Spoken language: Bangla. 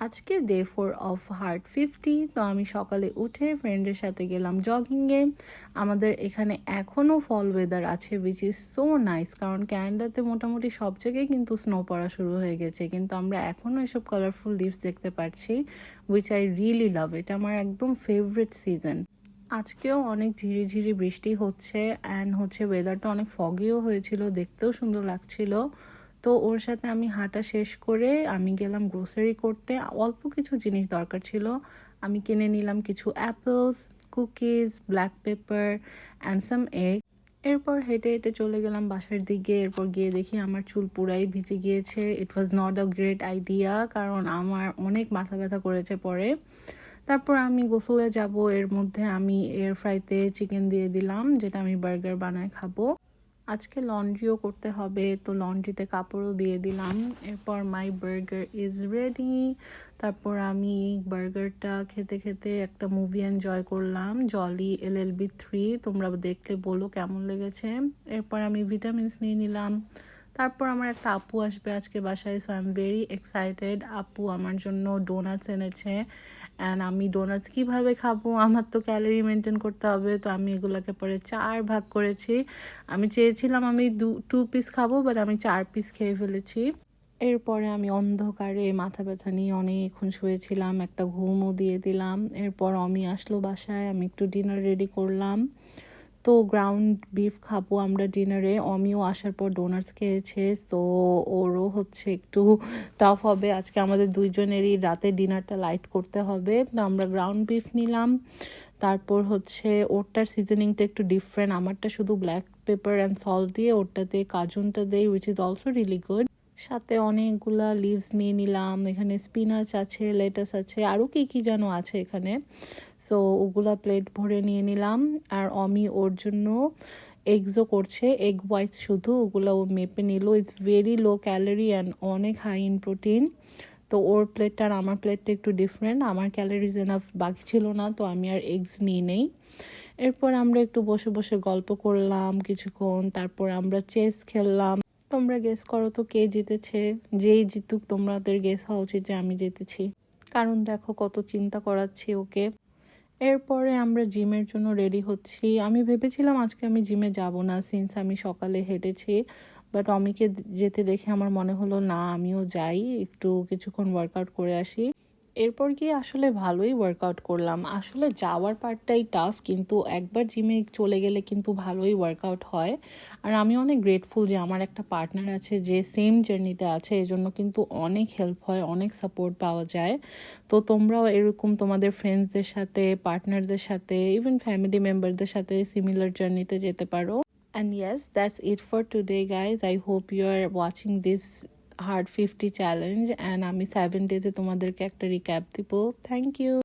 আজকে ডে 4 অফ হার্ট 50। তো আমি সকালে উঠে ফ্রেন্ডের সাথে গেলাম জগিংয়ে। আমাদের এখানে এখনও ফল ওয়েদার আছে, উইচ ইজ সো নাইস, কারণ ক্যানাডাতে মোটামুটি সব জায়গায় কিন্তু স্নো পড়া শুরু হয়ে গেছে, কিন্তু আমরা এখনও এসব কালারফুল লিভস দেখতে পাচ্ছি, উইচ আই রিয়েলি লাভ। এটা আমার একদম ফেভারিট সিজন। আজকেও অনেক ঝিরিঝিরি বৃষ্টি হচ্ছে অ্যান্ড ওয়েদারটা অনেক ফগিও হয়েছিল, দেখতেও সুন্দর লাগছিল। তো ওর সাথে আমি হাঁটা শেষ করে আমি গেলাম গ্রোসারি করতে। অল্প কিছু জিনিস দরকার ছিল, আমি কিনে নিলাম কিছু apples, cookies, black pepper and some egg. এরপর হেঁটে হেঁটে চলে গেলাম বাসার দিকে। এরপর গিয়ে দেখি আমার চুল পুরাই ভিজে গিয়েছে। It was not a great idea, কারণ আমার অনেক মাথা ব্যথা করেছে পরে। তারপর আমি গোসলে যাব, এর মধ্যে আমি এয়ার ফ্রাইতে চিকেন দিয়ে দিলাম, যেটা আমি বার্গার বানায় খাবো। আজকে লন্ড্রিও করতে হবে, তো লন্ড্রিতে কাপড়ও দিয়ে দিলাম। এরপর মাই বার্গার ইজ রেডি। তারপর আমি বার্গারটা খেতে খেতে একটা মুভি এনজয় করলাম, জলি LLB 3। তোমরা দেখলে বলো কেমন লেগেছে। এরপর আমি ভিটামিনস নিয়ে নিলাম। তারপর আমার একটা আপু আসবে আজকে বাসায়, so I am very excited. আপু আমার জন্য ডোনাটস এনেছে অ্যান্ড আমি ডোনাটস কীভাবে খাবো, আমার তো ক্যালোরি মেনটেন করতে হবে, তো আমি এগুলোকে পরে 4 ভাগ করেছি। আমি চেয়েছিলাম আমি 2 পিস খাবো, বাট আমি 4 পিস খেয়ে ফেলেছি। এরপরে আমি অন্ধকারে মাথা ব্যথা নিয়ে অনেকক্ষণ শুয়েছিলাম, একটা ঘুমও দিয়ে দিলাম। এরপর আমি আসলো বাসায়, আমি একটু ডিনার রেডি করলাম। তো গ্রাউন্ড বিফ খাবো আমরা ডিনারে। অমিও আসার পর ডোনাটস খেয়েছে, তো ওরও একটু টাফ হবে। আজকে আমাদের দুইজনেরই রাতে ডিনারটা লাইট করতে হবে, তো আমরা গ্রাউন্ড বিফ নিলাম। তারপর ওরটার সিজনিংটা একটু ডিফারেন্ট, আমারটা শুধু ব্ল্যাক পেপার অ্যান্ড সল্ট দিয়ে, ওরটাতে কাজুনটা দেয়, which is also really good. সাথে অনেকগুলা লিভস নিয়ে নিলাম, এখানে স্পিনাচ আছে, লেটাস আছে, আরও কি যেন আছে এখানে। সো ওগুলা প্লেট ভরে নিয়ে নিলাম। আর অমি ওর জন্য এগসও করছে, এগ হোয়াইট শুধু, ওগুলো ও মেপে নিল। It's very low calorie and অনেক হাই ইন প্রোটিন। তো ওর প্লেটটা আর আমার প্লেটটা একটু ডিফারেন্ট, আমার ক্যালোরিজ এনাফ বাকি ছিল না, তো আমি আর এগস নিয়ে নেই। এরপর আমরা একটু বসে বসে গল্প করলাম কিছুক্ষণ, তারপর আমরা চেস খেললাম। তোমরা গেস করো তো কে জিতেছে। যেই জিতুক তোমাদের গেস হওয়া উচিত যে আমি জিতেছি, কারণ দেখো কত চিন্তা করাচ্ছি ওকে। এরপরে আমরা জিমের জন্য রেডি হচ্ছি। আমি ভেবেছিলাম আজকে আমি জিমে যাব না, সিন্স আমি সকালে হেঁটেছি, বাট অমিকে যেতে দেখে আমার মনে হলো না, আমিও যাই, একটু কিছুক্ষণ ওয়ার্কআউট করে আসি। এরপর গিয়ে আসলে ভালোই ওয়ার্কআউট করলাম। আসলে যাওয়ার পার্টটাই টাফ, কিন্তু একবার জিমে চলে গেলে কিন্তু ভালোই ওয়ার্কআউট হয়। আর আমি অনেক গ্রেটফুল যে আমার একটা পার্টনার আছে যে সেম জার্নিতে আছে, এজন্য কিন্তু অনেক হেল্প হয়, অনেক সাপোর্ট পাওয়া যায়। তো তোমরাও এরকম তোমাদের ফ্রেন্ডসদের সাথে, পার্টনারদের সাথে, ইভেন ফ্যামিলি মেম্বারদের সাথে সিমিলার জার্নিতে যেতে পারো। And yes, that's it for today, guys. I hope you are watching this Hard 50 challenge, and আমি 7 days তোমাদেরকে একটা রিক্যাপ দিব। Thank you.